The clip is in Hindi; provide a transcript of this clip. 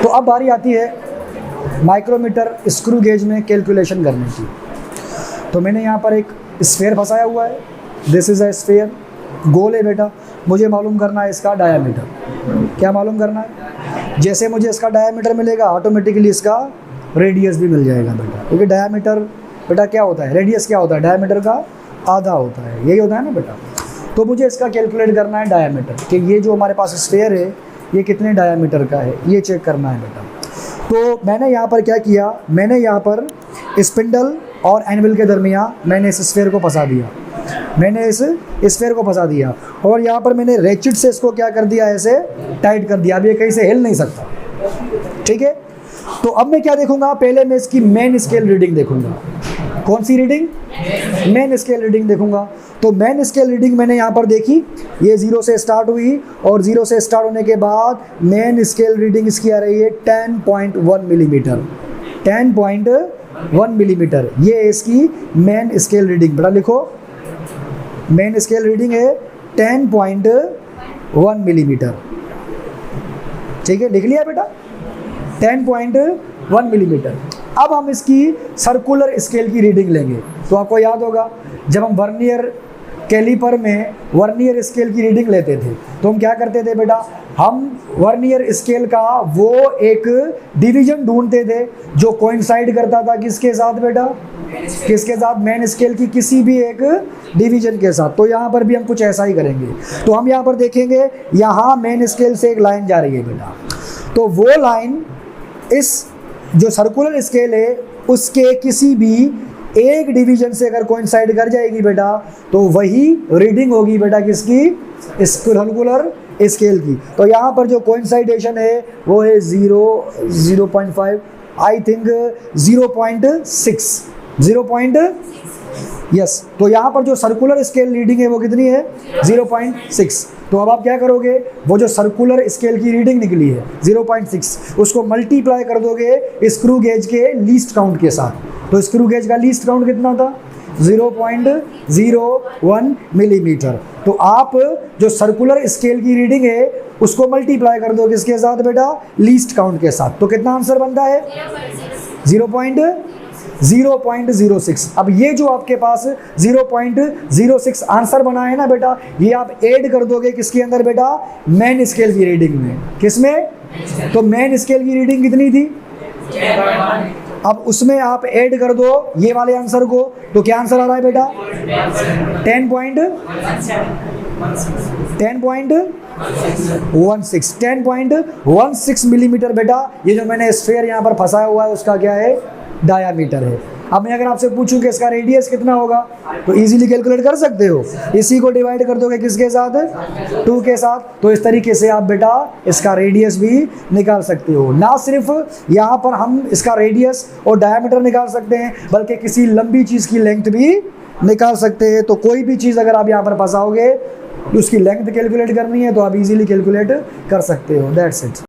तो अब बारी आती है माइक्रोमीटर स्क्रू गेज में कैलकुलेशन करने की। तो मैंने यहाँ पर एक स्फेयर फंसाया हुआ है, दिस इज़ अ स्फेयर, गोल है बेटा। मुझे मालूम करना है इसका डायामीटर। क्या मालूम करना है? जैसे मुझे इसका डायामीटर मिलेगा ऑटोमेटिकली इसका रेडियस भी मिल जाएगा बेटा, क्योंकि डायामीटर बेटा क्या होता है, रेडियस क्या होता है, डायामीटर का आधा होता है, यही होता है ना बेटा। तो मुझे इसका कैलकुलेट करना है डायामीटर, कि ये जो हमारे पास स्फेयर है ये कितने डायामीटर का है, ये चेक करना है बेटा। तो मैंने यहाँ पर क्या किया, मैंने यहाँ पर स्पिंडल और एनविल के दरमियान मैंने इस स्फेयर को फंसा दिया, मैंने इस स्फेयर को फंसा दिया, और यहाँ पर मैंने रेचिट से इसको क्या कर दिया, ऐसे टाइट कर दिया। अब ये कहीं से हिल नहीं सकता, ठीक है। तो अब मैं क्या देखूंगा, पहले मैं इसकी मेन स्केल रीडिंग देखूंगा। कौन सी रीडिंग? मेन स्केल रीडिंग देखूंगा। तो मेन स्केल रीडिंग मैंने यहाँ पर देखी, ये 0 से स्टार्ट हुई, और 0 से स्टार्ट होने के बाद मेन स्केल रीडिंग इसकी आ रही है 10.1 मिलीमीटर। 10.1 मिलीमीटर ये है इसकी मेन स्केल रीडिंग। बड़ा लिखो, मेन स्केल रीडिंग है 10.1 मिलीमीटर, ठीक है, लिख लिया बेटा, 10.1 मिलीमीटर। अब हम इसकी सर्कुलर स्केल की रीडिंग लेंगे। तो आपको याद होगा जब हम वर्नियर कैलिपर में वर्नियर स्केल की रीडिंग लेते थे तो हम क्या करते थे बेटा, हम वर्नियर स्केल का वो एक डिवीजन ढूंढते थे जो कोइंसाइड करता था किसके साथ बेटा, किसके साथ, मेन स्केल की किसी भी एक डिवीजन के साथ। तो यहाँ पर भी हम कुछ ऐसा ही करेंगे। तो हम यहाँ पर देखेंगे, यहाँ मेन स्केल से एक लाइन जा रही है बेटा, तो वो लाइन इस जो सर्कुलर स्केल है उसके किसी भी एक डिवीजन से अगर कोइंसाइड कर जाएगी बेटा, तो वही रीडिंग होगी बेटा किसकी, सर्कुलर स्केल की। तो यहाँ पर जो कोइंसाइडेशन है वो है 0.5, आई थिंक 0.6, यस। तो यहाँ पर जो सर्कुलर स्केल रीडिंग है वो कितनी है, 0.6। तो अब आप क्या करोगे, वो जो सर्कुलर स्केल की रीडिंग निकली है 0.6, उसको मल्टीप्लाई कर दोगे स्क्रू गेज के लीस्ट काउंट के साथ। तो स्क्रू गेज का लीस्ट काउंट कितना था, 0.01 मिलीमीटर। तो आप जो सर्कुलर स्केल की रीडिंग है उसको मल्टीप्लाई कर दो किसके साथ बेटा, लीस्ट काउंट के साथ। तो कितना आंसर बनता है, 0.06। अब ये जो आपके पास 0.06 आंसर बना है ना बेटा, ये आप ऐड कर दोगे किसके अंदर बेटा, मेन स्केल की रीडिंग में। किसमें? तो मेन स्केल की रीडिंग कितनी थी, अब उसमें आप ऐड कर दो ये वाले आंसर को, तो क्या आंसर आ रहा है बेटा, 10.16 मिलीमीटर बेटा। ये जो मैंने स्फेयर यहाँ पर फंसाया हुआ है उसका क्या है, डायामीटर है। अब मैं अगर आपसे पूछूं कि इसका रेडियस कितना होगा, तो इजीली कैलकुलेट कर सकते हो। इसी को डिवाइड कर दोगे किसके साथ, 2 के साथ। तो इस तरीके से आप बेटा इसका रेडियस भी निकाल सकते हो। ना सिर्फ यहाँ पर हम इसका रेडियस और डायामीटर निकाल सकते हैं, बल्कि किसी लंबी चीज़ की लेंथ भी निकाल सकते हैं। तो कोई भी चीज़ अगर आप यहाँ पर फंसाओगे, उसकी लेंथ कैलकुलेट करनी है तो आप इजीली कैलकुलेट कर सकते हो। That's it.